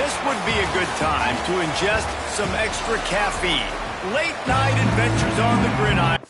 This would be a good time to ingest some extra caffeine. Late night adventures on the gridiron.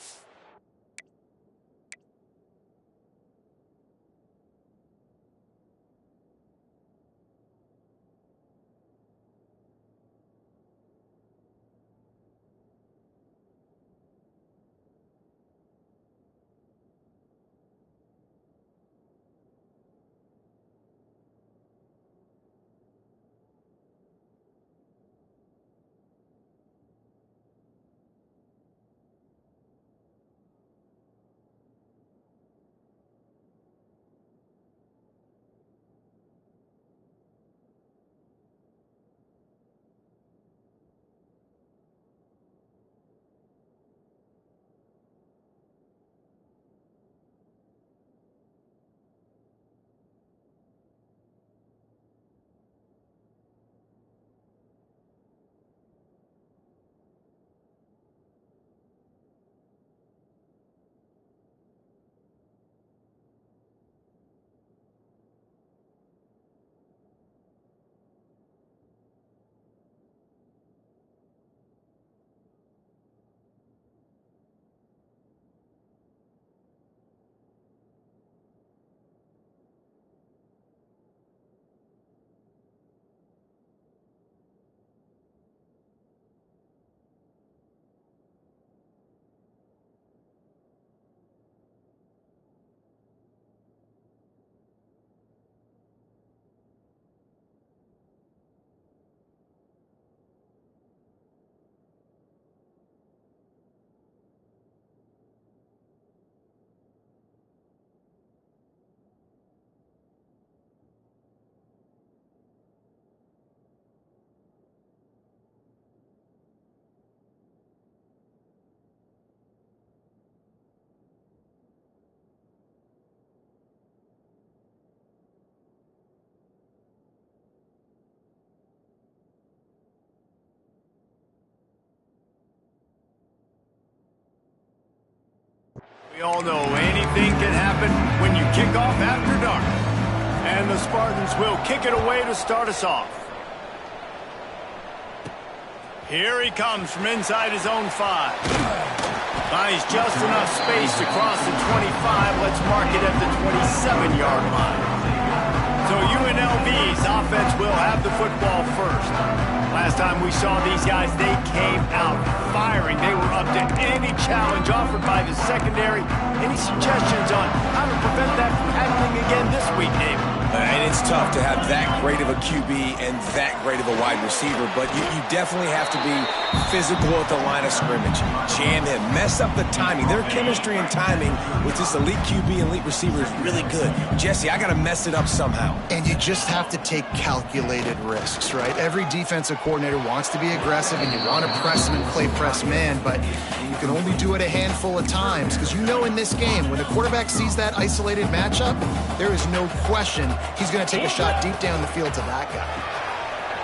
We all know anything can happen when you kick off after dark. And the Spartans will kick it away to start us off. Here he comes from inside his own 5. Finds just enough space to cross the 25. Let's mark it at the 27-yard line. So UNLV's offense will have the football first. Last time we saw these guys, they came out firing. They were up to any challenge offered by the secondary. Any suggestions on how to prevent that from happening again this week, Dave? And it's tough to have that great of a QB and that great of a wide receiver, but you definitely have to be physical at the line of scrimmage. Jam him, mess up the timing. Their chemistry and timing with this elite QB and elite receiver is really good. Jesse, I got to mess it up somehow. And you just have to take calculated risks, right? Every defensive coordinator wants to be aggressive, and you want to press them and play press man, but you can only do it a handful of times, because you know in this game, when the quarterback sees that isolated matchup, there is no question he's going to take a shot deep down the field to that guy.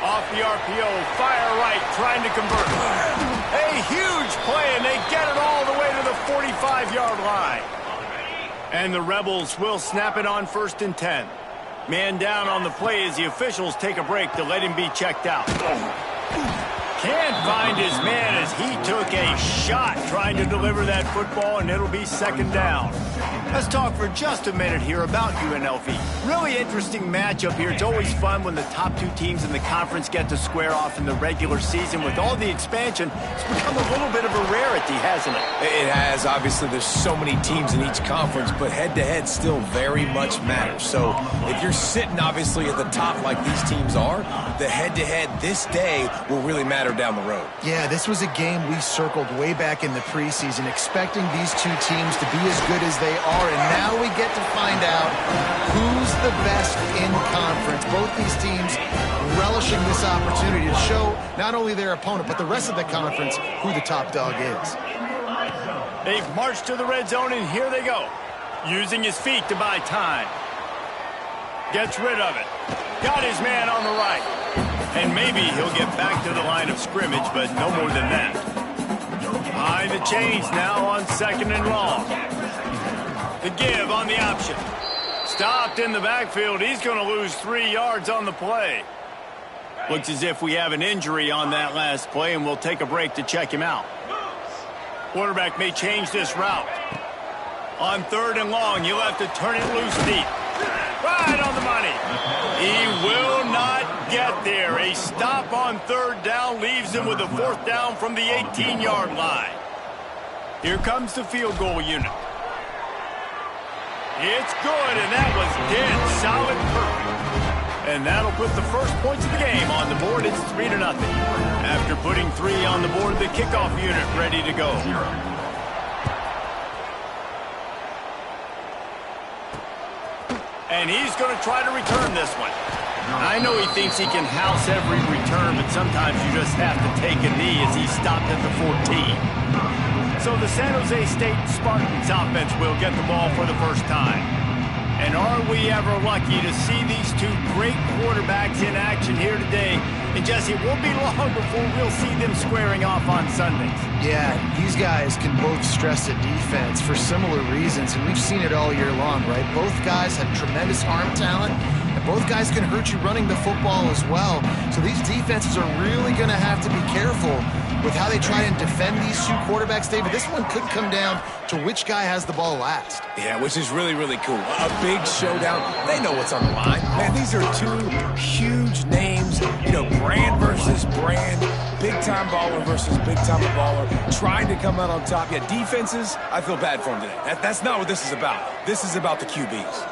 Off the RPO, fire right, trying to convert. A huge play, and they get it all the way to the 45-yard line. And the Rebels will snap it on 1st and 10. Man down on the play as the officials take a break to let him be checked out. Can't find his man as he took a shot trying to deliver that football, and it'll be 2nd down. Let's talk for just a minute here about UNLV. Really interesting matchup here. It's always fun when the top 2 teams in the conference get to square off in the regular season. With all the expansion, it's become a little bit of a rarity, hasn't it? It has. Obviously, there's so many teams in each conference, but head-to-head still very much matters. So if you're sitting, obviously, at the top like these teams are, the head-to-head this day will really matter down the road. Yeah, this was a game we circled way back in the preseason, expecting these 2 teams to be as good as they are, and now we get to find out who's the best in conference. Both these teams relishing this opportunity to show not only their opponent, but the rest of the conference who the top dog is. They've marched to the red zone, and here they go. Using his feet to buy time. Gets rid of it. Got his man on the right. And maybe he'll get back to the line of scrimmage, but no more than that. Behind the chains now on 2nd and long. The give on the option. Stopped in the backfield. He's going to lose 3 yards on the play. Looks as if we have an injury on that last play, and we'll take a break to check him out. Quarterback may change this route. On 3rd and long, you'll have to turn it loose deep. Right on the money. He will not get there. A stop on 3rd down leaves him with a 4th down from the 18-yard line. Here comes the field goal unit. It's good, and that was dead solid perfect. And that'll put the first points of the game on the board. It's 3-0. After putting 3 on the board, the kickoff unit ready to go. And he's going to try to return this one. I know he thinks he can house every return, but sometimes you just have to take a knee as he stopped at the 14. So the San Jose State Spartans offense will get the ball for the first time. And are we ever lucky to see these two great quarterbacks in action here today? And Jesse, it won't be long before we'll see them squaring off on Sundays. Yeah, these guys can both stress the defense for similar reasons, and we've seen it all year long, right? Both guys have tremendous arm talent, and both guys can hurt you running the football as well. So these defenses are really going to have to be careful with how they try and defend these two quarterbacks, David. This one could come down to which guy has the ball last. Yeah, which is really, really cool. A big showdown. They know what's on the line. Man, these are two huge names. You know, brand versus brand. Big-time baller versus big-time baller. Trying to come out on top. Yeah, defenses, I feel bad for them today. That's not what this is about. This is about the QBs.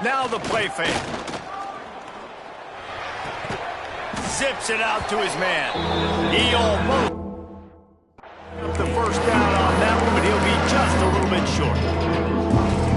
Now the play fake. Zips it out to his man. He almost the first down on that one, but he'll be just a little bit short.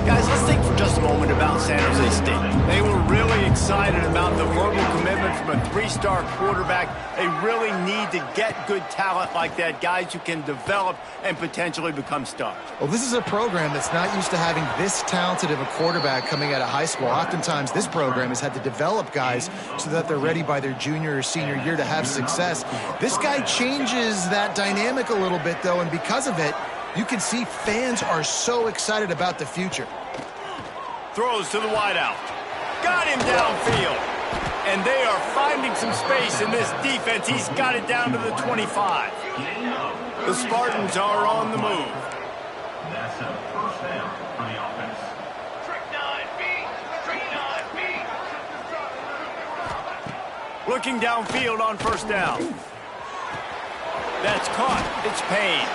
Guys, let's think for just a moment about San Jose State. They were really excited about the verbal commitment from a 3-star quarterback. They really need to get good talent like that, guys who can develop and potentially become stars. Well, this is a program that's not used to having this talented of a quarterback coming out of high school. Oftentimes, this program has had to develop guys so that they're ready by their junior or senior year to have success. This guy changes that dynamic a little bit, though, and because of it, you can see fans are so excited about the future. Throws to the wideout. Got him downfield. And they are finding some space in this defense. He's got it down to the 25. The Spartans are on the move. That's a first down for the offense. Trick 9B. Trick 9B. Looking downfield on first down. That's caught. It's Payne.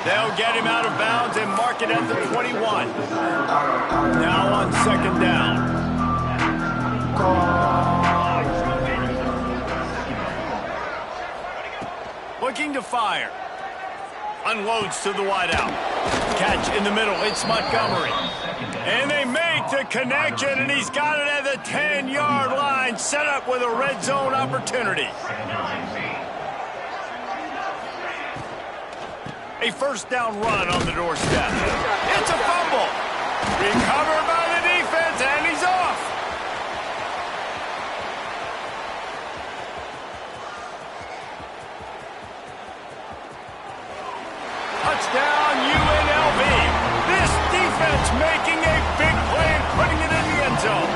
They'll get him out of bounds and mark it at the 21. Now on second down. Looking to fire. Unloads to the wideout. Catch in the middle. It's Montgomery. And they make the connection, and he's got it at the 10-yard line, set up with a red zone opportunity. A first down run on the doorstep. It's a fumble. Recovered by the defense, and he's off. Touchdown, UNLV. This defense making a big play and putting it in the end zone.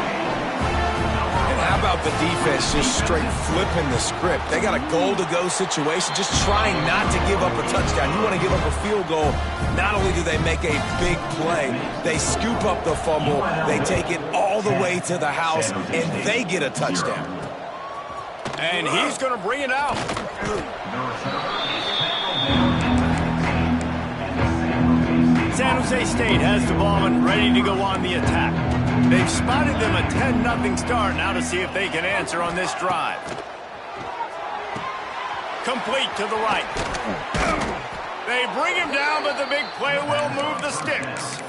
And how about the defense just straight flipping the script? They got a goal-to-go situation, just trying not to give up a touchdown. You want to give up a field goal, not only do they make a big play, they scoop up the fumble, they take it all the way to the house, and they get a touchdown. And he's going to bring it out. San Jose State has the ball and ready to go on the attack. They've spotted them a 10-0 start. Now to see if they can answer on this drive. Complete to the right. They bring him down, but the big play will move the sticks.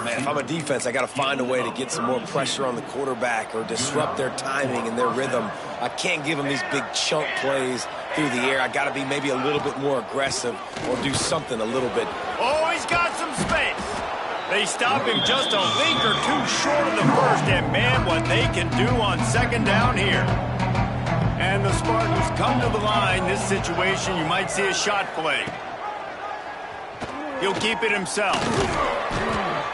Man, if I'm a defense, I got to find a way to get some more pressure on the quarterback or disrupt their timing and their rhythm. I can't give them these big chunk plays through the air. I got to be maybe a little bit more aggressive or do something a little bit. Oh, he's got some space. They stop him just a link or two short of the first, and man, what they can do on second down here. And the Spartans come to the line. This situation, you might see a shot play. He'll keep it himself.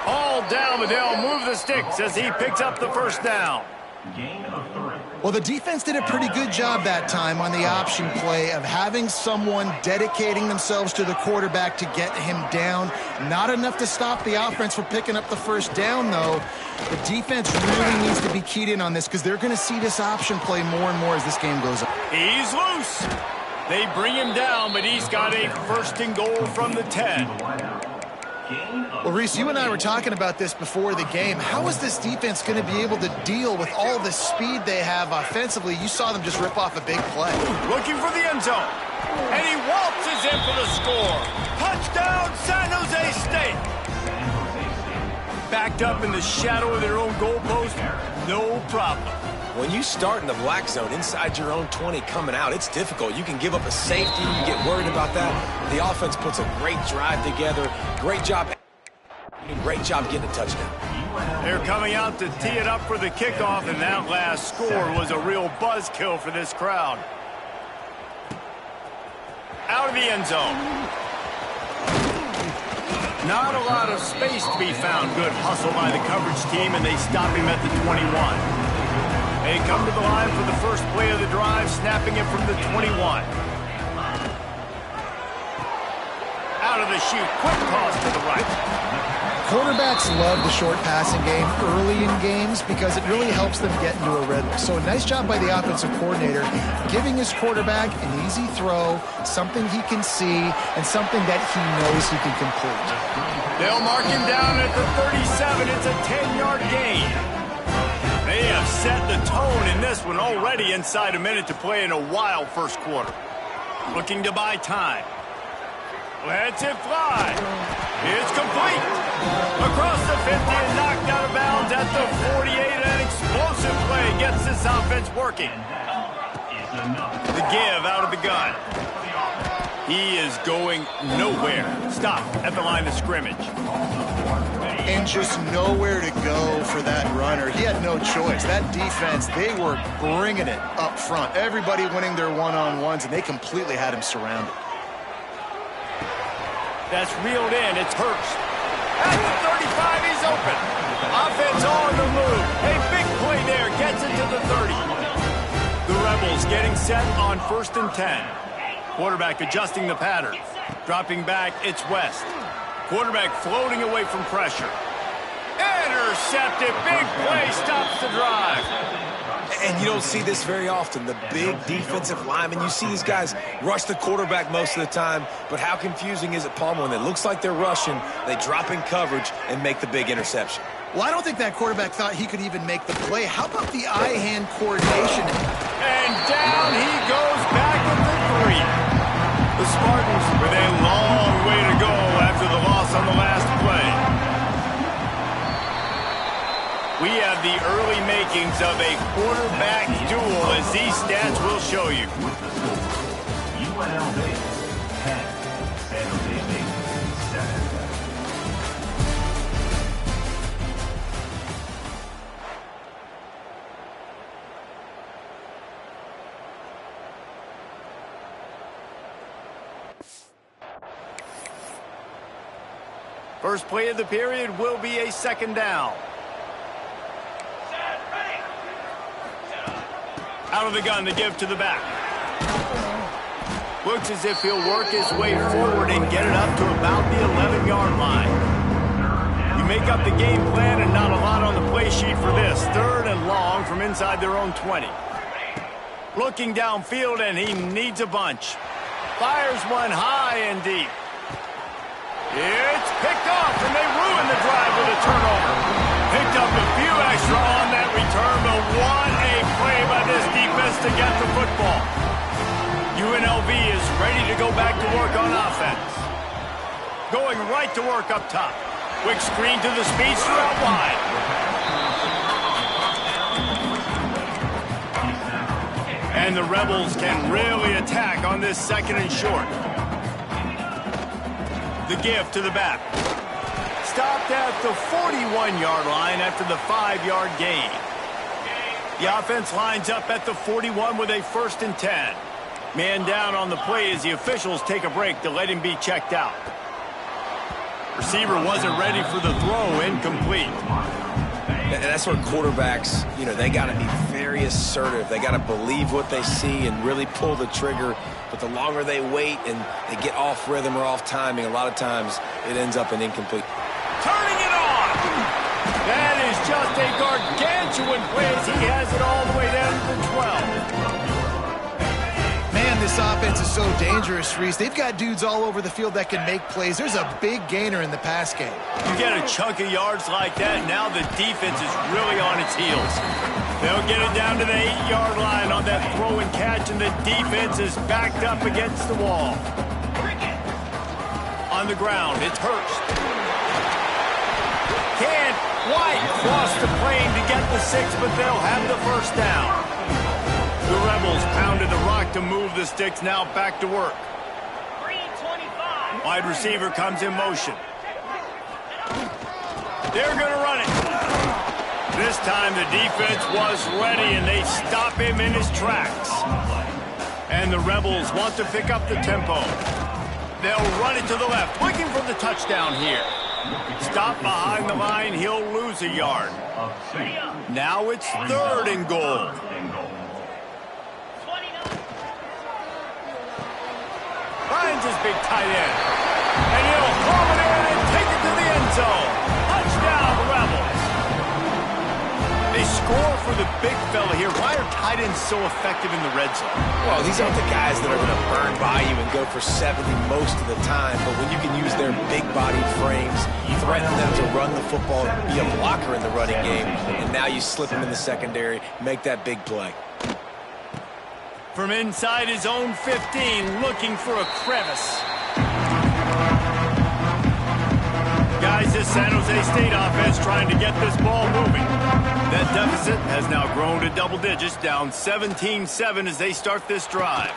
All down, but they'll move the sticks as he picks up the first down. Gain of 3. Well, the defense did a pretty good job that time on the option play of having someone dedicating themselves to the quarterback to get him down. Not enough to stop the offense from picking up the first down, though. The defense really needs to be keyed in on this because they're going to see this option play more and more as this game goes on. He's loose. They bring him down, but he's got a first and goal from the 10. Well, Reese, you and I were talking about this before the game. How is this defense going to be able to deal with all the speed they have offensively? You saw them just rip off a big play. Looking for the end zone. And he waltzes in for the score. Touchdown, San Jose State. Backed up in the shadow of their own goalpost, no problem. When you start in the black zone inside your own 20 coming out, it's difficult. You can give up a safety. You get worried about that. The offense puts a great drive together. Great job getting a touchdown. They're coming out to tee it up for the kickoff, and that last score was a real buzzkill for this crowd. Out of the end zone. Not a lot of space to be found. Good hustle by the coverage team, and they stop him at the 21. They come to the line for the first play of the drive, snapping it from the 21. Out of the chute, quick toss to the right. Quarterbacks love the short passing game early in games because it really helps them get into a rhythm. So a nice job by the offensive coordinator giving his quarterback an easy throw, something he can see, and something that he knows he can complete. They'll mark him down at the 37. It's a 10-yard gain. They have set the tone in this one already inside a minute to play in a wild first quarter. Looking to buy time. Lets it fly. It's complete. Across the 50 and knocked out of bounds at the 48. An explosive play gets this offense working. The give out of the gun. He is going nowhere. Stop at the line of scrimmage. And just nowhere to go for that runner. He had no choice. That defense, they were bringing it up front. Everybody winning their one-on-ones, and they completely had him surrounded. That's reeled in. It's Hurst. At the 35, he's open. Offense on the move. A big play there. Gets it to the 30. The Rebels getting set on 1st and 10. Quarterback adjusting the pattern. Dropping back, it's West. Quarterback floating away from pressure. Intercepted. Big play stops the drive. And you don't see this very often, the big defensive linemen. You see these guys rush the quarterback most of the time, but how confusing is it, Palmer, when it looks like they're rushing, they drop in coverage and make the big interception? Well, I don't think that quarterback thought he could even make the play. How about the eye-hand coordination? And down he goes back at the 3. The Spartans with a long way to go after the loss on the last play. We have the early makings of a quarterback duel, as these stats will show you. Unlv 10, San Jose State 7. First play of the period will be a second down. Out of the gun to give to the back. Looks as if he'll work his way forward and get it up to about the 11-yard line. You make up the game plan and not a lot on the play sheet for this. 3rd and long from inside their own 20. Looking downfield, and he needs a bunch. Fires one high and deep. It's picked off, and they ruin the drive with a turnover. Picked up a few extra on that return, but what a play by this defense to get the football. UNLV is ready to go back to work on offense. Going right to work up top. Quick screen to the speedster out wide. And the Rebels can really attack on this 2nd and short. The give to the back. Stopped at the 41-yard line after the 5-yard gain. The offense lines up at the 41 with a 1st and 10. Man down on the play as the officials take a break to let him be checked out. Receiver wasn't ready for the throw, incomplete. And that's where quarterbacks, they got to be very assertive. They got to believe what they see and really pull the trigger. But the longer they wait and they get off rhythm or off timing, a lot of times it ends up an incomplete. Turning it on! That is just a gargantuan play as he has it all the way down to the 12. Man, this offense is so dangerous, Reese. They've got dudes all over the field that can make plays. There's a big gainer in the pass game. You get a chunk of yards like that, now the defense is really on its heels. They'll get it down to the 8-yard line on that throw and catch, and the defense is backed up against the wall. On the ground, it's Hurst. Can't quite cross the plane to get the 6, but they'll have the first down. The Rebels pounded the rock to move the sticks, now back to work. 325. Wide receiver comes in motion. They're going to run it. This time the defense was ready, and they stop him in his tracks. And the Rebels want to pick up the tempo. They'll run it to the left, looking for the touchdown here. Stop behind the line, he'll lose a yard. Now it's 3rd and goal. Finds his big tight end. And he'll throw it in and take it to the end zone. Touchdown, Rebels. They score for the big fella here. Why are tight ends so effective in the red zone? Well, these aren't the guys that are going to burn by you and go for 70 most of the time, but when you can use their big-bodied frames, you threaten them to run the football, be a blocker in the running game, and now you slip them in the secondary, make that big play. From inside his own 15, looking for a crevice. Guys, this San Jose State offense trying to get this ball moving. That deficit has now grown to double digits, down 17-7 as they start this drive.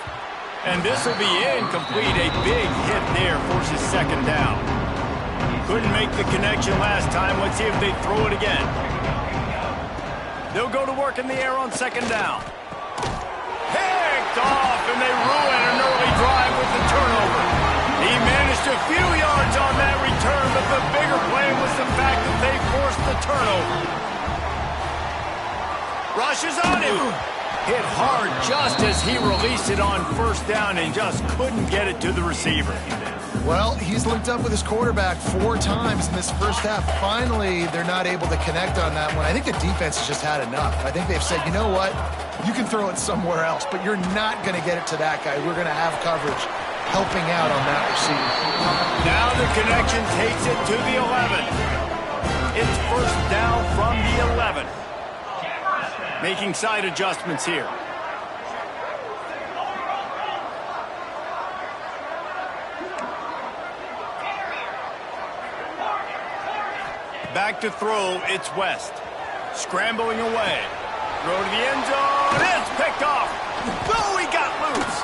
And this will be incomplete. A big hit there forces 2nd down. Couldn't make the connection last time. Let's see if they throw it again. They'll go to work in the air on 2nd down. Picked off, and they ruin an early drive with the turnover. He managed a few yards on that return, but the bigger play was the fact that they forced the turnover. Rushes on him. Hit hard just as he released it on 1st down and just couldn't get it to the receiver. Well, he's linked up with his quarterback 4 times in this first half. Finally, they're not able to connect on that one. I think the defense has just had enough. I think they've said, you know what? You can throw it somewhere else, but you're not going to get it to that guy. We're going to have coverage helping out on that receiver. Now the connection takes it to the 11. It's 1st down from the 11. Making side adjustments here. Back to throw, it's West. Scrambling away. Throw to the end zone, it's picked off. Oh, he got loose.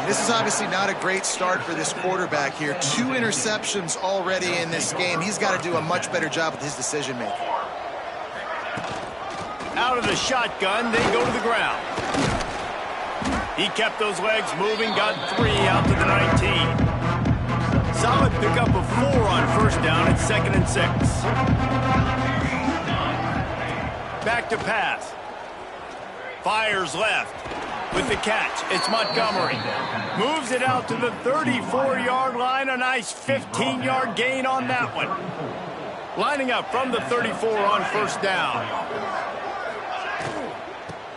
This is obviously not a great start for this quarterback here. 2 interceptions already in this game. He's got to do a much better job with his decision-making. Out of the shotgun, they go to the ground. He kept those legs moving, got 3 out to the 19. Solid pickup of 4 on 1st down. It's 2nd and 6. Back to pass. Fires left with the catch. It's Montgomery. Moves it out to the 34-yard line. A nice 15-yard gain on that one. Lining up from the 34 on 1st down.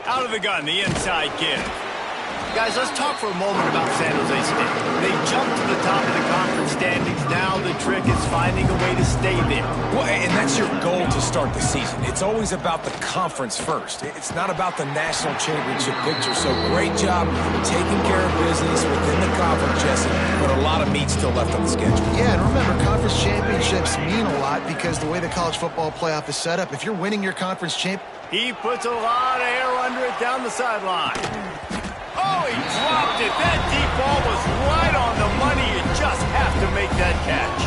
Out of the gun, the inside give. Guys, let's talk for a moment about San Jose State. They jumped to the top of the conference standings. Now the trick is finding a way to stay there. Well, and that's your goal to start the season. It's always about the conference first. It's not about the national championship picture. So great job taking care of business within the conference, Jesse, but a lot of meat still left on the schedule. Yeah, and remember, conference championships mean a lot because the way the college football playoff is set up, if you're winning your conference champ... He puts a lot of air under it down the sideline. Oh, he dropped it. That deep ball was right on the money. You just have to make that catch.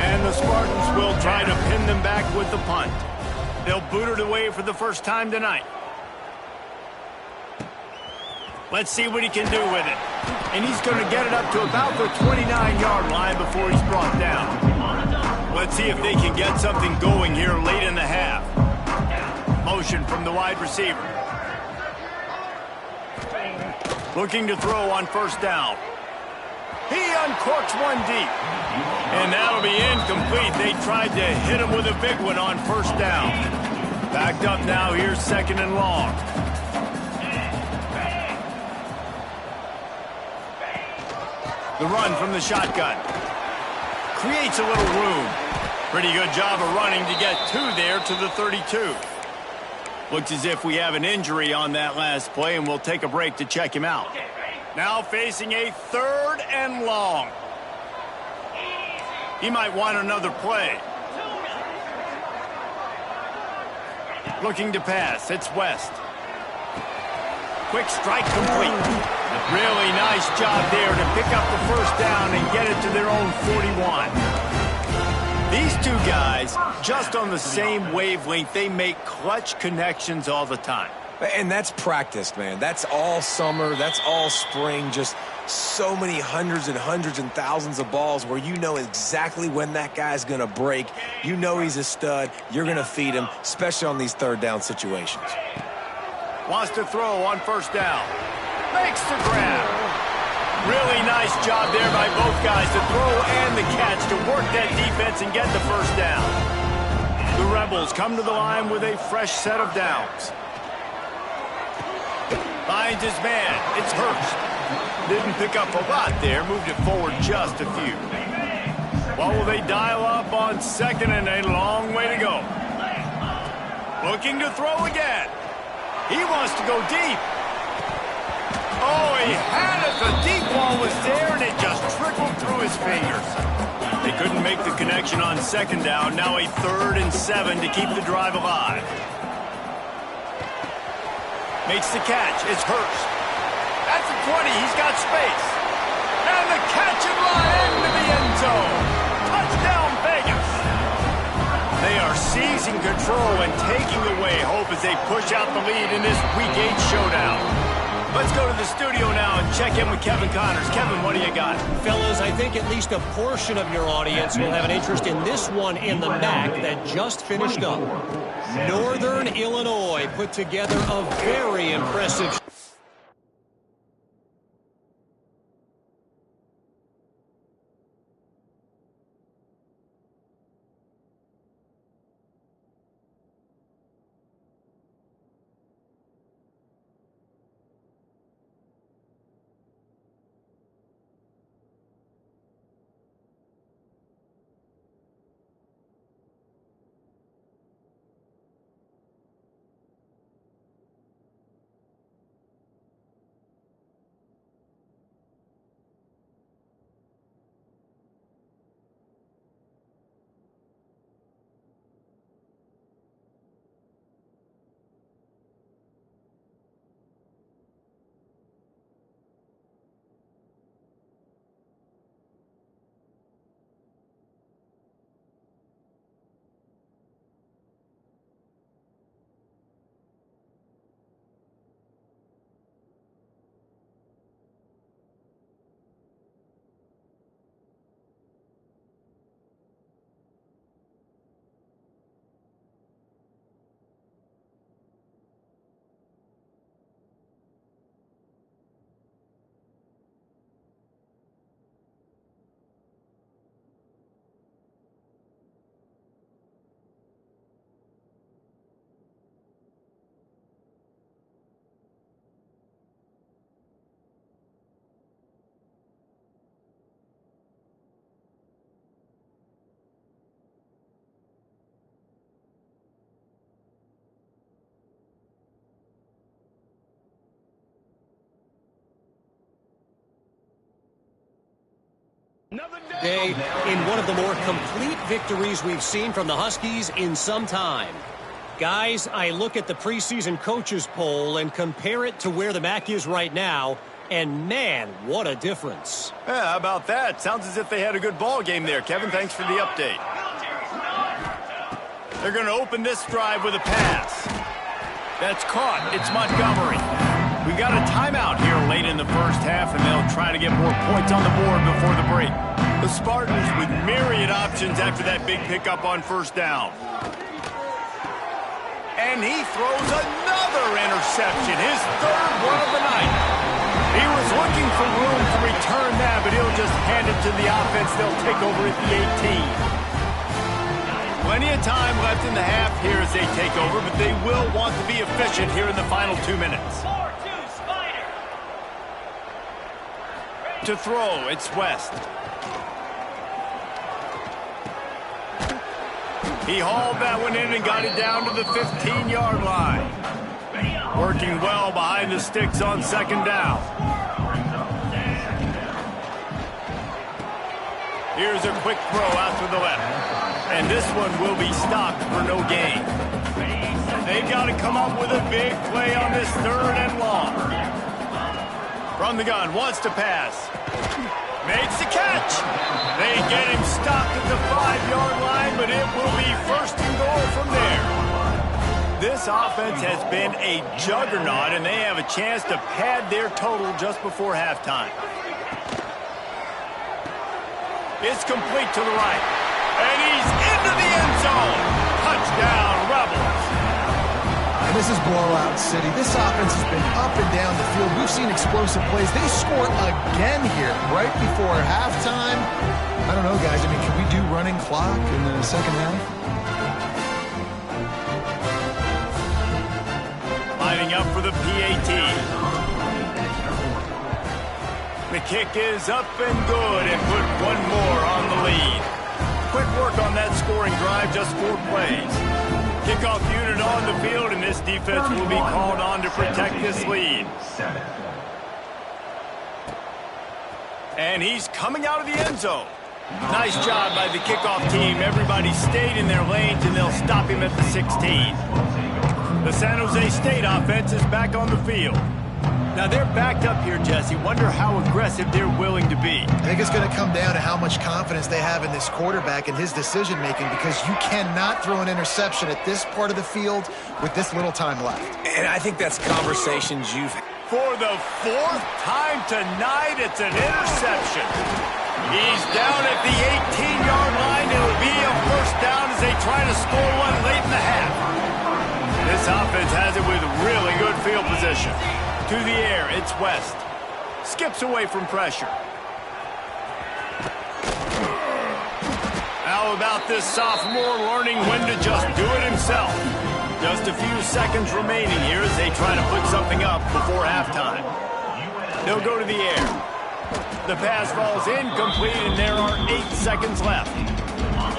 And the Spartans will try to pin them back with the punt. They'll boot it away for the first time tonight. Let's see what he can do with it. And he's going to get it up to about the 29-yard line before he's brought down. Let's see if they can get something going here late in the half. Motion from the wide receiver. Looking to throw on first down. He uncorks one deep. And that'll be incomplete. They tried to hit him with a big one on first down. Backed up now. Here's second and long. The run from the shotgun. Creates a little room. Pretty good job of running to get two there to the 32. Looks as if we have an injury on that last play, and we'll take a break to check him out. Now facing a third and long. He might want another play. Looking to pass. It's West. Quick strike complete. Really nice job there to pick up the first down and get it to their own 41. These two guys, just on the same wavelength, they make clutch connections all the time. And that's practiced, man. That's all summer. That's all spring. Just so many hundreds and thousands of balls where you know exactly when that guy's going to break. You know he's a stud. You're going to feed him, especially on these third down situations. Wants to throw on first down. Makes the grab. Really nice job there by both guys to throw and the catch to work that defense and get the first down. The Rebels come to the line with a fresh set of downs. Finds his man. It's Hurst. Didn't pick up a lot there. Moved it forward just a few. Well, will they dial up on second and a long way to go? Looking to throw again. He wants to go deep. Oh, he had it. The deep ball was there, and it just trickled through his fingers. They couldn't make the connection on second down. Now a 3rd and 7 to keep the drive alive. Makes the catch. It's Hurst. That's the 20. He's got space. And the catch and run into the end zone. Touchdown, Vegas. They are seizing control and taking away hope as they push out the lead in this Week 8 showdown. Let's go to the studio now and check in with Kevin Connors. Kevin, what do you got? Fellas, I think at least a portion of your audience will have an interest in this one in the MAC that just finished up. Northern Illinois put together a very impressive... Day in one of the more complete victories we've seen from the Huskies in some time. Guys, I look at the preseason coaches poll and compare it to where the MAC is right now, and man, what a difference. Yeah, how about that? Sounds as if they had a good ball game there. Kevin, thanks for the update. They're going to open this drive with a pass. That's caught. It's Montgomery. We've got a timeout here late in the first half, and they'll try to get more points on the board before the break. The Spartans with myriad options after that big pickup on first down. And he throws another interception, his third one of the night. He was looking for room to return that, but he'll just hand it to the offense. They'll take over at the 18. Plenty of time left in the half here as they take over, but they will want to be efficient here in the final 2 minutes. To throw, it's West. He hauled that one in and got it down to the 15-yard line. Working well behind the sticks on second down. Here's a quick throw out to the left. And this one will be stopped for no gain. They've got to come up with a big play on this third and long. From the gun, wants to pass. Makes the catch. They get him stopped at the 5-yard line, but it will be first and goal from there. This offense has been a juggernaut, and they have a chance to pad their total just before halftime. It's complete to the right. And he's into the end zone. Touchdown, Rebels. And this is blowout city. This offense has been up and down the field. We've seen explosive plays. They score again here right before halftime. I don't know, guys. I mean, can we do running clock in the second half? Lining up for the PAT. The kick is up and good and put one more on the lead. Quick work on that scoring drive, just 4 plays. Kickoff unit on the field, and this defense will be called on to protect this lead. And he's coming out of the end zone. Nice job by the kickoff team. Everybody stayed in their lanes, and they'll stop him at the 16. The San Jose State offense is back on the field. Now, they're backed up here, Jesse. Wonder how aggressive they're willing to be. I think it's going to come down to how much confidence they have in this quarterback and his decision-making, because you cannot throw an interception at this part of the field with this little time left. And I think that's conversations you've had. For the 4th time tonight, it's an interception. He's down at the 18-yard line. It'll be a first down as they try to score one late in the half. This offense has it with really good field position. To the air, it's West. Skips away from pressure. How about this sophomore learning when to just do it himself? Just a few seconds remaining here as they try to put something up before halftime. They'll go to the air. The pass falls incomplete, and there are 8 seconds left.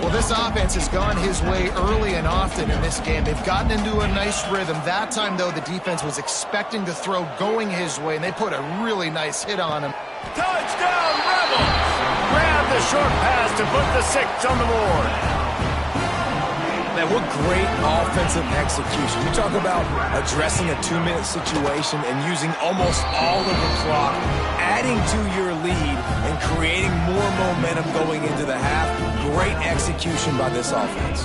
Well, this offense has gone his way early and often in this game. They've gotten into a nice rhythm. That time, though, the defense was expecting the throw going his way, and they put a really nice hit on him. Touchdown, Rebels! Grab the short pass to put the 6 on the board. Man, what great offensive execution. You talk about addressing a 2-minute situation and using almost all of the clock, adding to your lead, and creating more momentum going into the half. Great execution by this offense.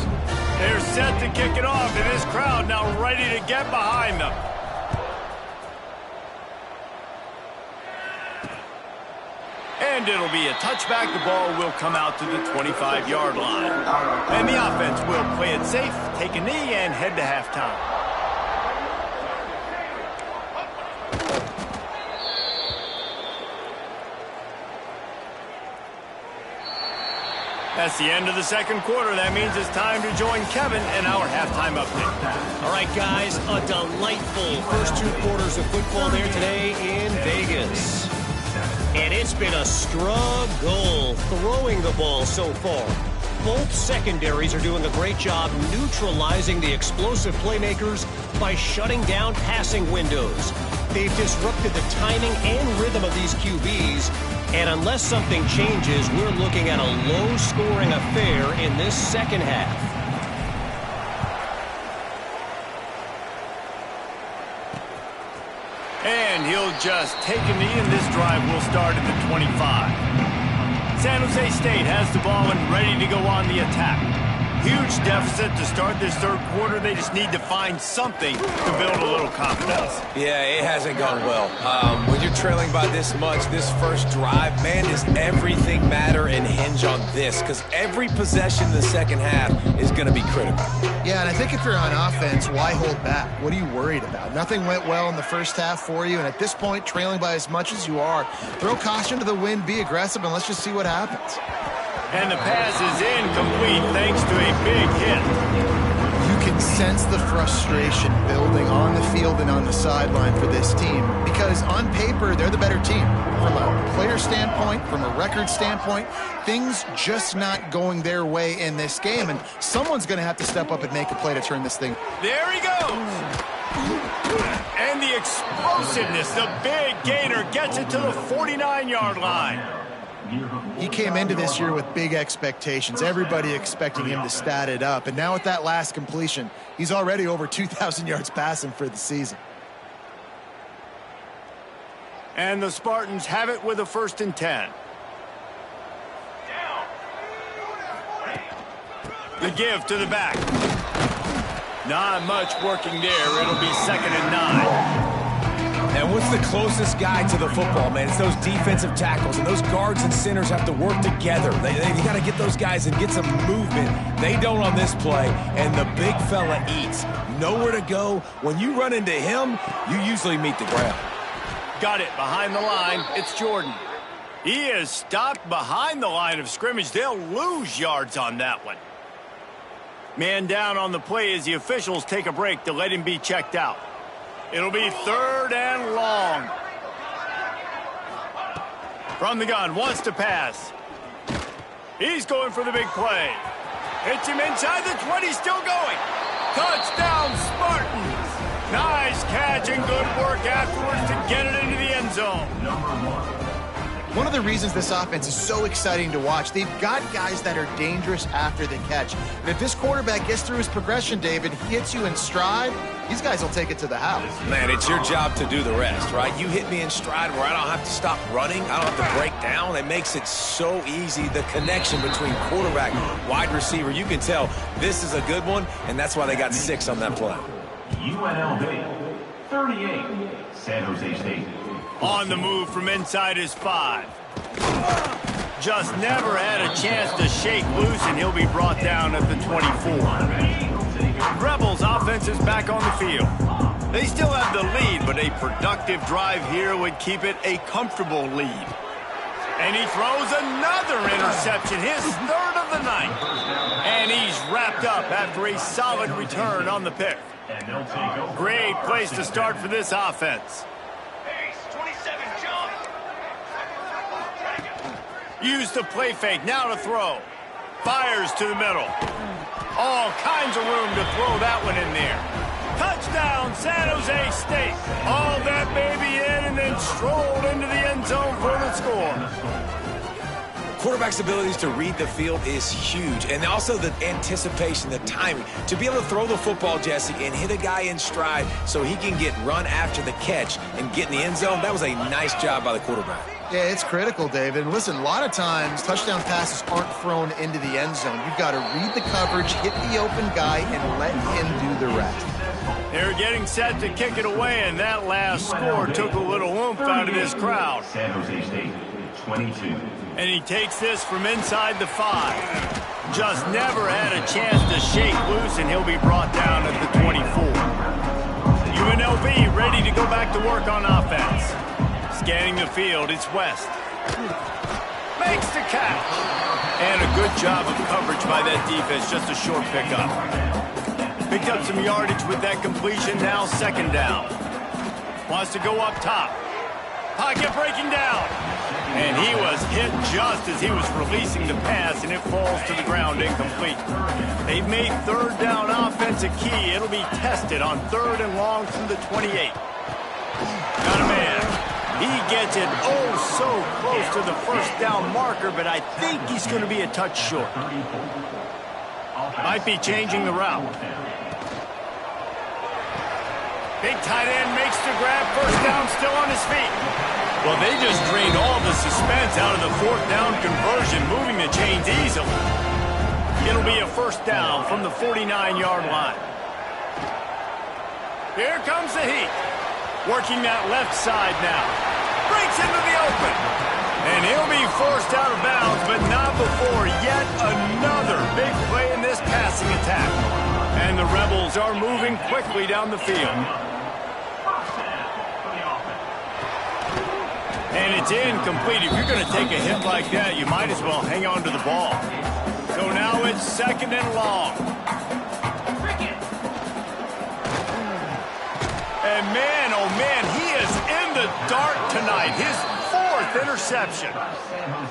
They're set to kick it off, and this crowd now ready to get behind them. And it'll be a touchback. The ball will come out to the 25-yard line. And the offense will play it safe, take a knee, and head to halftime. That's the end of the second quarter. That means it's time to join Kevin in our halftime update. All right, guys, a delightful first 2 quarters of football there today in Vegas. And it's been a struggle throwing the ball so far. Both secondaries are doing a great job neutralizing the explosive playmakers by shutting down passing windows. They've disrupted the timing and rhythm of these QBs, and unless something changes, we're looking at a low-scoring affair in this second half. And he'll just take a knee, and this drive will start at the 25. San Jose State has the ball and ready to go on the attack. Huge deficit to start this third quarter. They just need to find something to build a little confidence. Yeah, it hasn't gone well. When you're trailing by this much, this first drive, man, does everything matter and hinge on this, because every possession in the second half is going to be critical. Yeah, and I think if you're on offense, why hold back? What are you worried about? Nothing went well in the first half for you, and at this point, trailing by as much as you are, throw caution to the wind, be aggressive, and let's just see what happens. And the pass is incomplete thanks to a big hit. You can sense the frustration building on the field and on the sideline for this team because on paper, they're the better team. From a player standpoint, from a record standpoint, things just not going their way in this game, and someone's going to have to step up and make a play to turn this thing. There he goes. And the explosiveness, the big gainer gets it to the 49-yard line. He came into this year with big expectations. Everybody expecting him to stat it up. And now with that last completion, he's already over 2,000 yards passing for the season. And the Spartans have it with a 1st and 10. The give to the back. Not much working there. It'll be 2nd and 9. And what's the closest guy to the football, man? It's those defensive tackles, and those guards and centers have to work together. They got to get those guys and get some movement. They don't on this play, and the big fella eats. Nowhere to go. When you run into him, you usually meet the ground. Got it behind the line. It's Jordan. He is stopped behind the line of scrimmage. They'll lose yards on that one. Man down on the play as the officials take a break to let him be checked out. It'll be 3rd and long. From the gun, wants to pass. He's going for the big play. Hits him inside the 20, still going. Touchdown, Spartans. Nice catch and good work afterwards to get it into the end zone. One of the reasons this offense is so exciting to watch, they've got guys that are dangerous after the catch. And if this quarterback gets through his progression, David, he hits you in stride, these guys will take it to the house. Man, it's your job to do the rest, right? You hit me in stride where I don't have to stop running. I don't have to break down. It makes it so easy. The connection between quarterback, wide receiver, you can tell this is a good one, and that's why they got 6 on that play. UNLV, 38, San Jose State. On the move from inside his 5. Just never had a chance to shake loose, and he'll be brought down at the 24. Rebels offense is back on the field. They still have the lead, but a productive drive here would keep it a comfortable lead. And he throws another interception, his 3rd of the night. And he's wrapped up after a solid return on the pick. Great place to start for this offense. Use the play fake, now to throw. Fires to the middle. All kinds of room to throw that one in there. Touchdown, San Jose State. All that baby in and then strolled into the end zone for the score. Quarterback's abilities to read the field is huge, and also the anticipation, the timing. To be able to throw the football, Jesse, and hit a guy in stride so he can get run after the catch and get in the end zone, that was a nice job by the quarterback. Yeah, it's critical, David. And listen, a lot of times touchdown passes aren't thrown into the end zone. You've got to read the coverage, hit the open guy, and let him do the rest. They're getting set to kick it away, and that last score took a little oomph out of this crowd. San Jose State, 22. And he takes this from inside the 5. Just never had a chance to shake loose, and he'll be brought down at the 24. UNLV ready to go back to work on offense. Scanning the field, it's West. Makes the catch. And a good job of coverage by that defense, just a short pickup. Picked up some yardage with that completion, now 2nd down. Wants to go up top. Pocket breaking down. And he was hit just as he was releasing the pass, and it falls to the ground incomplete. They've made 3rd down offense a key. It'll be tested on 3rd and long from the 28. Got a man. He gets it oh so close to the 1st down marker, but I think he's going to be a touch short. Might be changing the route. Big tight end makes the grab. 1st down, still on his feet. Well, they just drained all the suspense out of the 4th down conversion, moving the chains easily. It'll be a 1st down from the 49-yard line. Here comes the heat. Working that left side now. Breaks into the open. And he'll be forced out of bounds, but not before yet another big play in this passing attack. And Rebels are moving quickly down the field. And it's incomplete. If you're going to take a hit like that, you might as well hang on to the ball. So now it's 2nd and long. And man, oh man, he is in the dark tonight. His 4th interception.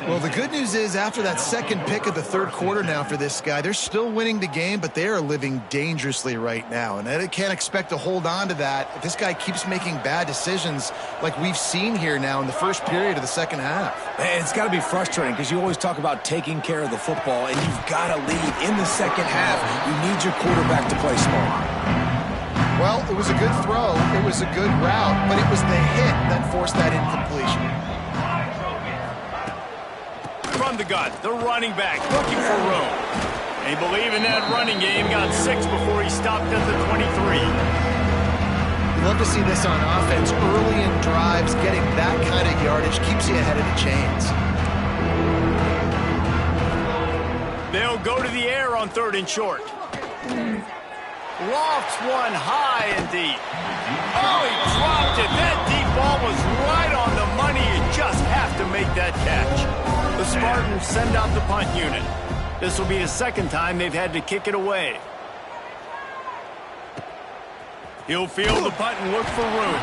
Well, the good news is after that second pick of the 3rd quarter now for this guy, they're still winning the game, but they are living dangerously right now. And they can't expect to hold on to that if this guy keeps making bad decisions like we've seen here now in the first period of the second half. Man, it's got to be frustrating because you always talk about taking care of the football, and you've got to lead in the second half. You need your quarterback to play smart. Well, it was a good throw. It was a good route, but it was the hit that forced that incompletion. From the gun, the running back looking for room. They believe in that running game. Got 6 before he stopped at the 23. You love to see this on offense. Early in drives, getting that kind of yardage keeps you ahead of the chains. They'll go to the air on 3rd and short. Lofts one high and deep. Oh, he dropped it. That deep ball was right on the money. You just have to make that catch. The Spartans send out the punt unit. This will be the 2nd time they've had to kick it away. He'll field the punt and look for room.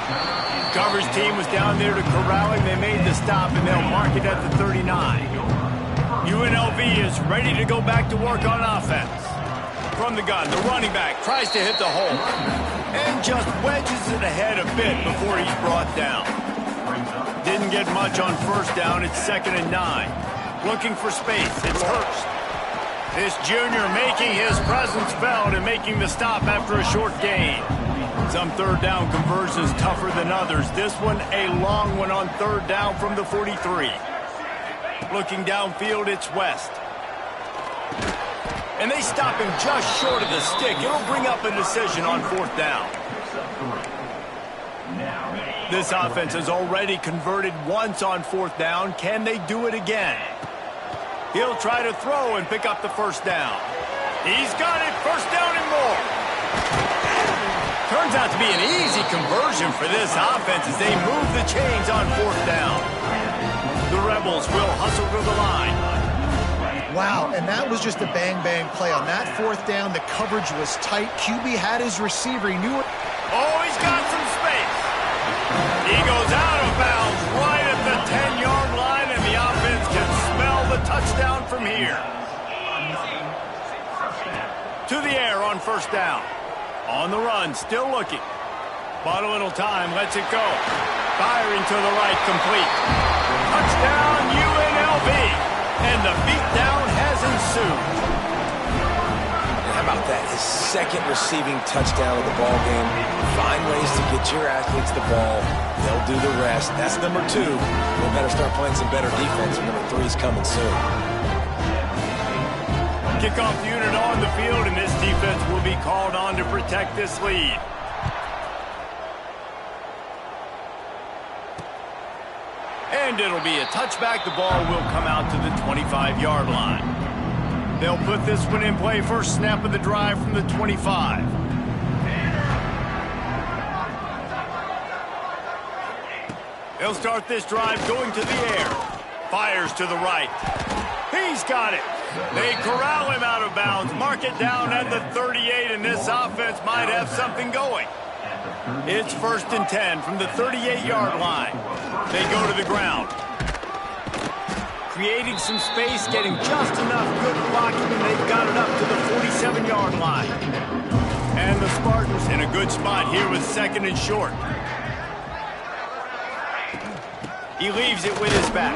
Coverage team was down there to corral him. They made the stop, and they'll mark it at the 39. UNLV is ready to go back to work on offense. From the gun, the running back tries to hit the hole and just wedges it ahead a bit before he's brought down. Didn't get much on 1st down. It's 2nd and 9. Looking for space. It's Hurst. This junior making his presence felt and making the stop after a short gain. Some 3rd down conversions tougher than others. This one a long one on 3rd down from the 43. Looking downfield, it's West. And they stop him just short of the stick. It'll bring up a decision on 4th down. This offense has already converted once on 4th down. Can they do it again? He'll try to throw and pick up the 1st down. He's got it. 1st down and more. Turns out to be an easy conversion for this offense as they move the chains on 4th down. The Rebels will hustle to the line. Wow, and that was just a bang-bang play. On that 4th down, the coverage was tight. QB had his receiver. He knew it. Oh, he's got some space. He goes out of bounds right at the 10-yard line, and the offense can smell the touchdown from here. To the air on 1st down. On the run, still looking. Bought a little time, lets it go. Firing to the right, complete. Touchdown, UNLV. And the beatdown has ensued. How about that? His 2nd receiving touchdown of the ball game. Find ways to get your athletes the ball. They'll do the rest. That's number 2. They better start playing some better defense. Number 3's coming soon. Kickoff unit on the field, and this defense will be called on to protect this lead. And it'll be a touchback. The ball will come out to the 25-yard line. They'll put this one in play. First snap of the drive from the 25. They'll start this drive going to the air. Fires to the right. He's got it. They corral him out of bounds. Mark it down at the 38, and this offense might have something going. It's 1st and 10 from the 38-yard line. They go to the ground. Creating some space, getting just enough good blocking, and they've got it up to the 47-yard line. And the Spartans in a good spot here with 2nd and short. He leaves it with his back.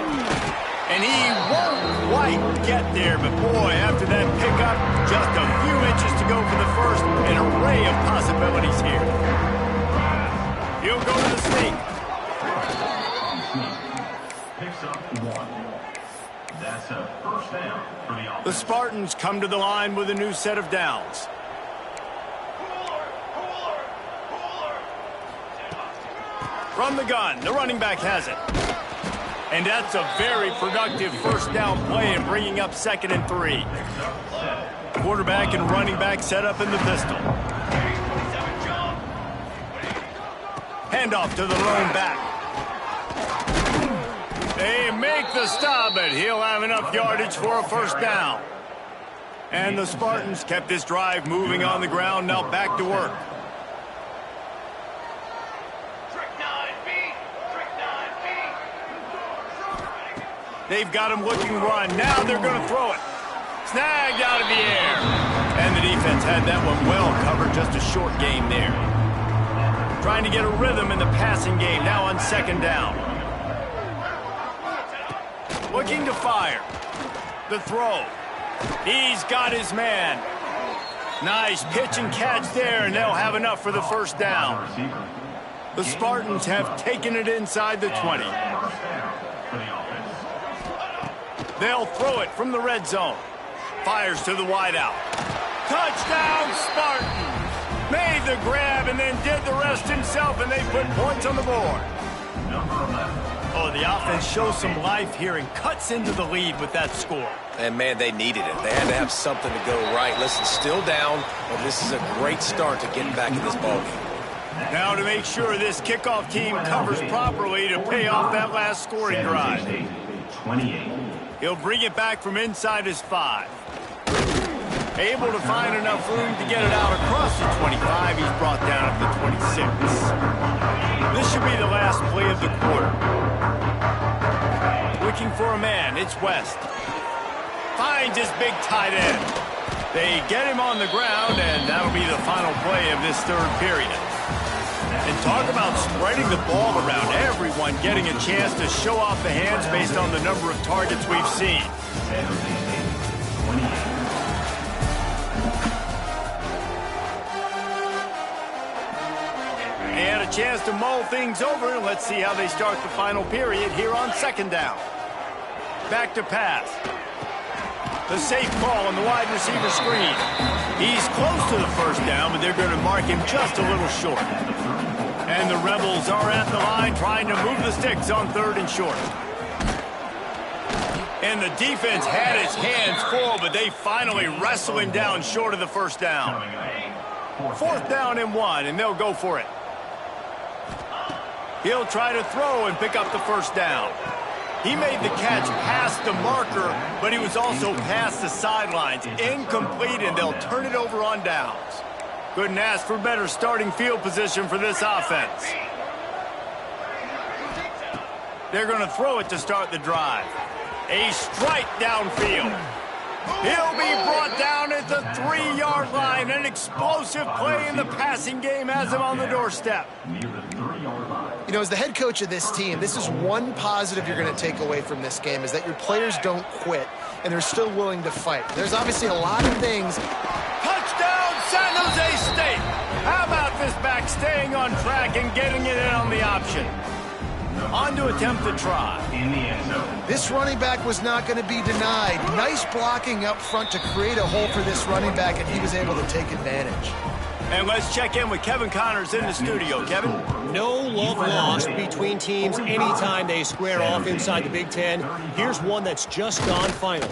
And he won't quite get there, but boy, after that pickup, just a few inches to go for the 1st. An array of possibilities here. He'll go to the sneak. Picks up 1. That's a 1st down for the offense. The Spartans come to the line with a new set of downs. From the gun, the running back has it. And that's a very productive 1st down play in bringing up 2nd and 3. Quarterback and running back set up in the pistol. Handoff to the lone back. They make the stop, but he'll have enough yardage for a first down. And the Spartans kept this drive moving on the ground, now back to work. They've got him looking run. Now they're going to throw it. Snagged out of the air. And the defense had that one well covered. Just a short game there. Trying to get a rhythm in the passing game. Now on second down. Looking to fire. The throw. He's got his man. Nice pitch and catch there, and they'll have enough for the first down. The Spartans have taken it inside the 20. They'll throw it from the red zone. Fires to the wideout. Touchdown, Spartans! Made the grab and then did the rest himself, and they put points on the board. Oh, the offense shows some life here and cuts into the lead with that score. And, man, they needed it. They had to have something to go right. Listen, still down, but this is a great start to getting back in this ballgame. Now to make sure this kickoff team covers properly to pay off that last scoring drive. 28. He'll bring it back from inside his 5. Able to find enough room to get it out across the 25. He's brought down at the 26. This should be the last play of the quarter. Looking for a man. It's West. Finds his big tight end. They get him on the ground, and that'll be the final play of this third period. And talk about spreading the ball around. Everyone getting a chance to show off the hands based on the number of targets we've seen. And a chance to mull things over. Let's see how they start the final period here on second down. Back to pass. The safe ball on the wide receiver screen. He's close to the first down, but they're going to mark him just a little short. And the Rebels are at the line trying to move the sticks on third and short. And the defense had its hands full, but they finally wrestle him down short of the first down. Fourth down and 1, and they'll go for it. He'll try to throw and pick up the first down. He made the catch past the marker, but he was also past the sidelines. Incomplete, and they'll turn it over on downs. Couldn't ask for better starting field position for this offense. They're going to throw it to start the drive. A strike downfield. He'll be brought down at the 3-yard line. An explosive play in the passing game has him on the doorstep. You know, as the head coach of this team, this is one positive you're going to take away from this game, is that your players don't quit, and they're still willing to fight. There's obviously a lot of things. Touchdown, San Jose State! How about this back staying on track and getting it in on the option? On to attempt to try. In the end zone. This running back was not going to be denied. Nice blocking up front to create a hole for this running back, and he was able to take advantage. And let's check in with Kevin Connors in the studio. Kevin? No love lost between teams anytime they square off inside the Big Ten. Here's one that's just gone final.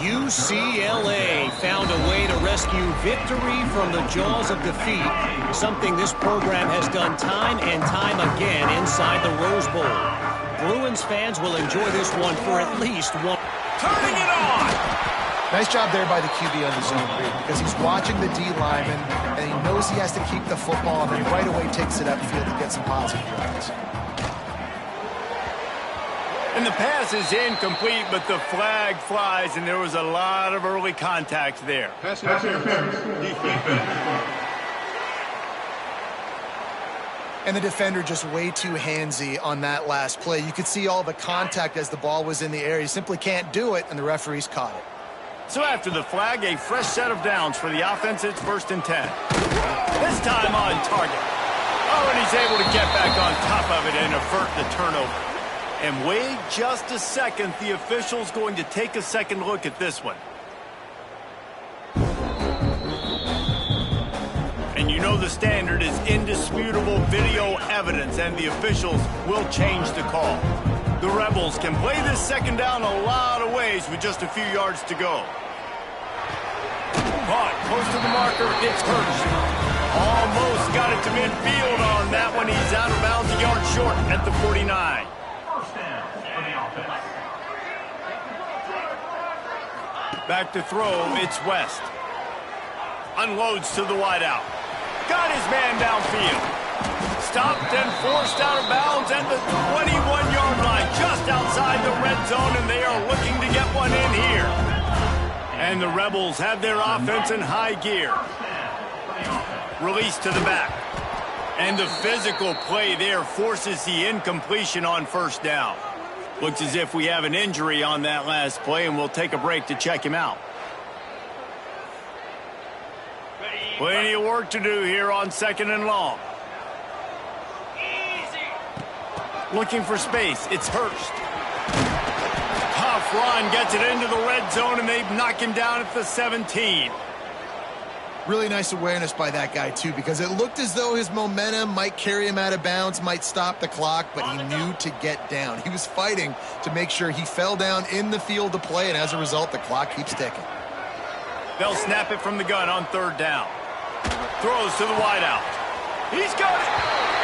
UCLA found a way to rescue victory from the jaws of defeat, something this program has done time and time again inside the Rose Bowl. Bruins fans will enjoy this one for at least one. Turning it on! Nice job there by the QB on the zone read, because he's watching the D lineman, and he knows he has to keep the football, and then right away takes it upfield to get some positive yards. And the pass is incomplete, but the flag flies, and there was a lot of early contact there. Pass interference. And the defender just way too handsy on that last play. You could see all the contact as the ball was in the air. He simply can't do it, and the referees caught it. So after the flag, a fresh set of downs for the offense. It's 1st and 10. This time on target. Oh, and he's able to get back on top of it and avert the turnover. And wait just a second. The official's going to take a second look at this one. And you know the standard is indisputable video evidence, and the officials will change the call. The Rebels can play this second down a lot of ways with just a few yards to go. Caught close to the marker. It's Hurts. Almost got it to midfield on that one. He's out of bounds, a yard short at the 49. First down for the offense. Back to throw, it's West. Unloads to the wideout. Got his man downfield. Stopped and forced out of bounds at the 21-yard line, just outside the red zone, and they are looking to get one in here. And the Rebels have their offense in high gear. Release to the back. And the physical play there forces the incompletion on first down. Looks as if we have an injury on that last play, and we'll take a break to check him out. Plenty of work to do here on 2nd and long. Looking for space. It's Hurst. Tough run gets it into the red zone, and they knock him down at the 17. Really nice awareness by that guy, too, because it looked as though his momentum might carry him out of bounds, might stop the clock, but he knew to get down. He was fighting to make sure he fell down in the field to play, and as a result, the clock keeps ticking. They'll snap it from the gun on 3rd down. Throws to the wideout. He's got it!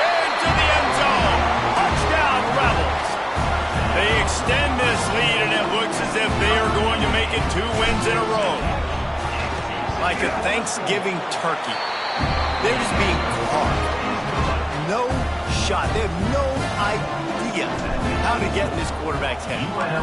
Into the end zone! Touchdown, Rebels! They extend this lead, and it looks as if they are going to make it 2 wins in a row. Like a Thanksgiving turkey. They're just being carved. No shot. They have no idea how to get in this quarterback's head.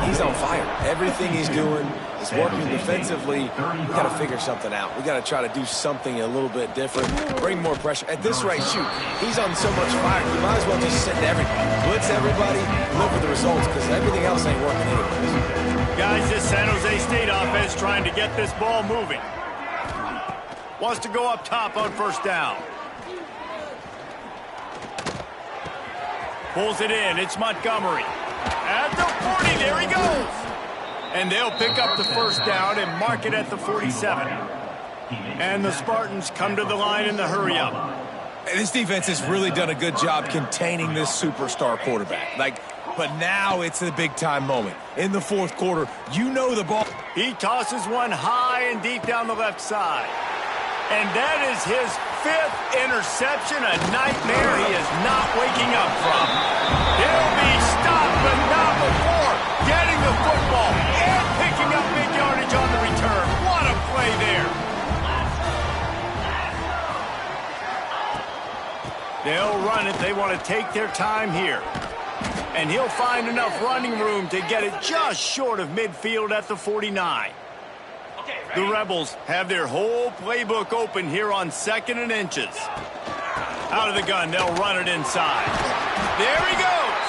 He's on fire. Everything he's doing is working defensively. We got to figure something out. We got to try to do something a little bit different. Bring more pressure. At this rate, shoot, he's on so much fire. You might as well just send everybody. Blitz everybody. Look for the results because everything else ain't working anyways. Guys, this San Jose State offense trying to get this ball moving. Wants to go up top on 1st down. Pulls it in. It's Montgomery. At the 40. There he goes. And they'll pick up the 1st down and mark it at the 47. And the Spartans come to the line in the hurry-up. This defense has really done a good job containing this superstar quarterback. But now it's the big-time moment. In the 4th quarter, you know the ball. He tosses one high and deep down the left side. And that is his 5th interception, a nightmare he is not waking up from. He'll be stopped, but not before getting the football and picking up big yardage on the return. What a play there. They'll run it. They want to take their time here. And he'll find enough running room to get it just short of midfield at the 49. The Rebels have their whole playbook open here on 2nd and inches. Out of the gun, they'll run it inside. There he goes.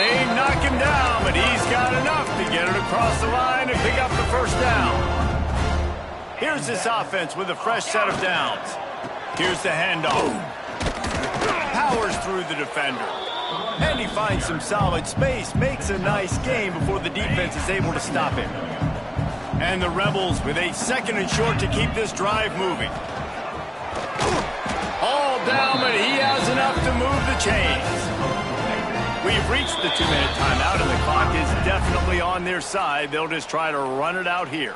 They knock him down, but he's got enough to get it across the line and pick up the 1st down. Here's this offense with a fresh set of downs. Here's the handoff. Powers through the defender. And he finds some solid space, makes a nice gain before the defense is able to stop him. And the Rebels with a 2nd and short to keep this drive moving. All down, but he has enough to move the chains. We've reached the 2-minute timeout, and the clock is definitely on their side. They'll just try to run it out here.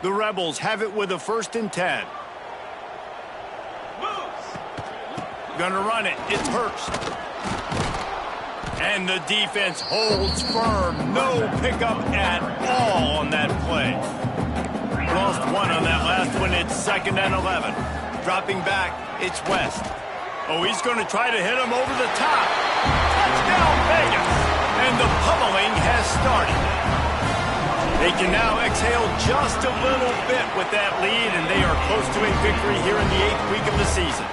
The Rebels have it with a 1st and 10. Gonna run it. It's Hurst. And the defense holds firm. No pickup at all on that play. Lost one on that last one. It's 2nd and 11. Dropping back, it's West. Oh, he's going to try to hit him over the top. Touchdown, Vegas. And the pummeling has started. They can now exhale just a little bit with that lead, and they are close to a victory here in the 8th week of the season.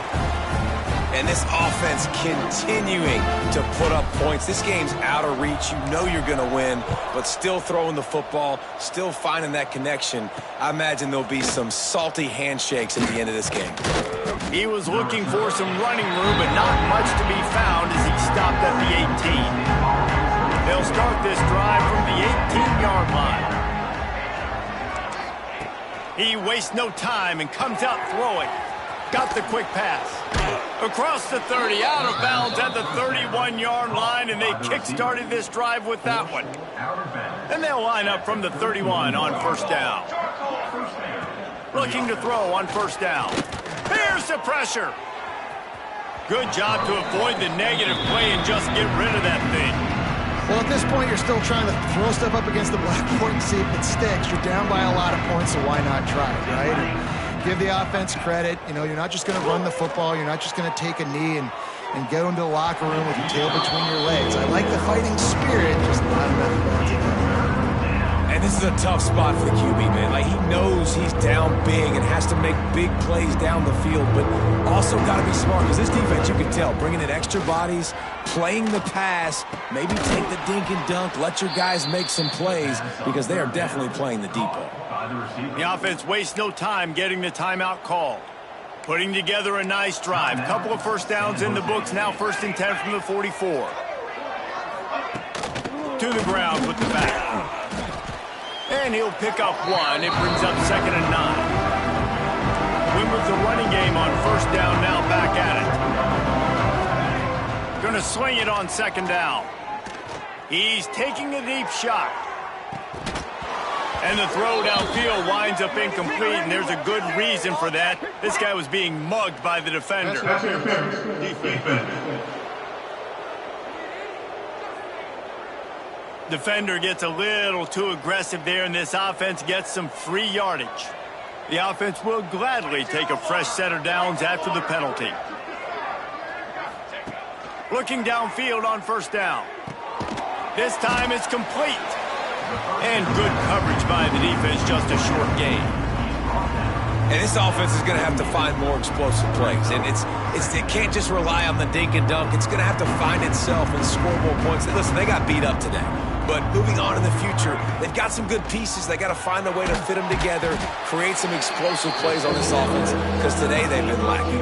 And this offense continuing to put up points. This game's out of reach. You know you're going to win, but still throwing the football, still finding that connection. I imagine there'll be some salty handshakes at the end of this game. He was looking for some running room, but not much to be found as he stopped at the 18. They'll start this drive from the 18-yard line. He wastes no time and comes out throwing. Got the quick pass. Across the 30, out of bounds at the 31-yard line, and they kick-started this drive with that one. And they'll line up from the 31 on 1st down. Looking to throw on 1st down. Here Here's the pressure. Good job to avoid the negative play and just get rid of that thing. Well, at this point, you're still trying to throw stuff up against the blackboard and see if it sticks. You're down by a lot of points, so why not try it, right? And give the offense credit. You know, you're not just going to run the football. You're not just going to take a knee and go into the locker room with your tail between your legs. I like the fighting spirit, just not enough today. And this is a tough spot for the QB, man. Like, he knows he's down big and has to make big plays down the field, but also got to be smart, because this defense, you can tell, bringing in extra bodies, playing the pass, maybe take the dink and dunk, let your guys make some plays, because they are definitely playing the deep ball. The offense wastes no time getting the timeout called. Putting together a nice drive. Couple of first downs in the books, now 1st and 10 from the 44. To the ground with the back. And he'll pick up one. It brings up 2nd and 9. Win with the running game on 1st down, now back at it. Going to swing it on 2nd down. He's taking a deep shot. And the throw downfield winds up incomplete, and there's a good reason for that. This guy was being mugged by the defender. Defender gets a little too aggressive there, and this offense gets some free yardage. The offense will gladly take a fresh set of downs after the penalty. Looking downfield on 1st down. This time it's complete. And good coverage by the defense, just a short gain. And this offense is going to have to find more explosive plays. And it can't just rely on the dink and dunk. It's going to have to find itself and score more points. Listen, they got beat up today. But moving on in the future, they've got some good pieces. They got to find a way to fit them together, create some explosive plays on this offense, because today they've been lacking.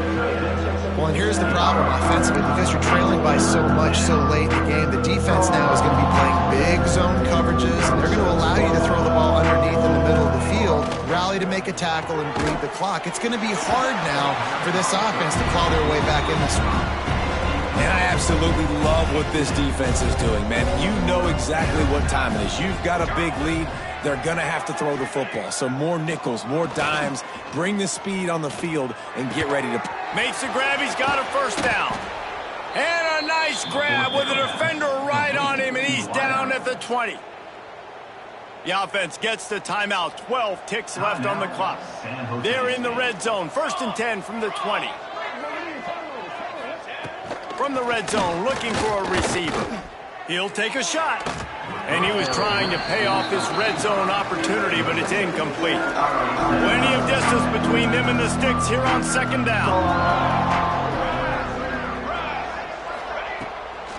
Well, and here's the problem offensively. Because you're trailing by so much so late in the game, the defense now is going to be playing big zone coverages, and they're going to allow you to throw the ball underneath in the middle of the field, rally to make a tackle, and bleed the clock. It's going to be hard now for this offense to claw their way back in this one. And I absolutely love what this defense is doing, man. You know exactly what time it is. You've got a big lead. They're going to have to throw the football. So more nickels, more dimes, bring the speed on the field, and get ready to... Makes the grab. He's got a 1st down. And a nice grab with a defender right on him, and he's down at the 20. The offense gets the timeout. 12 ticks left on the clock. They're in the red zone. 1st and 10 from the 20. From the red zone, looking for a receiver. He'll take a shot. And he was trying to pay off this red zone opportunity, but it's incomplete. Plenty of distance between them and the sticks here on 2nd down.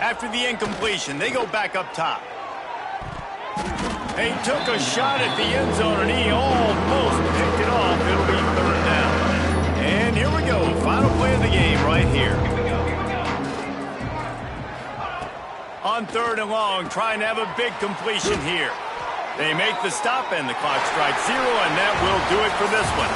After the incompletion, they go back up top. They took a shot at the end zone, and he almost picked it off. It'll be 3rd down. And here we go. Final play of the game right here. On 3rd and long, trying to have a big completion here. They make the stop, and the clock strikes 0, and that will do it for this one.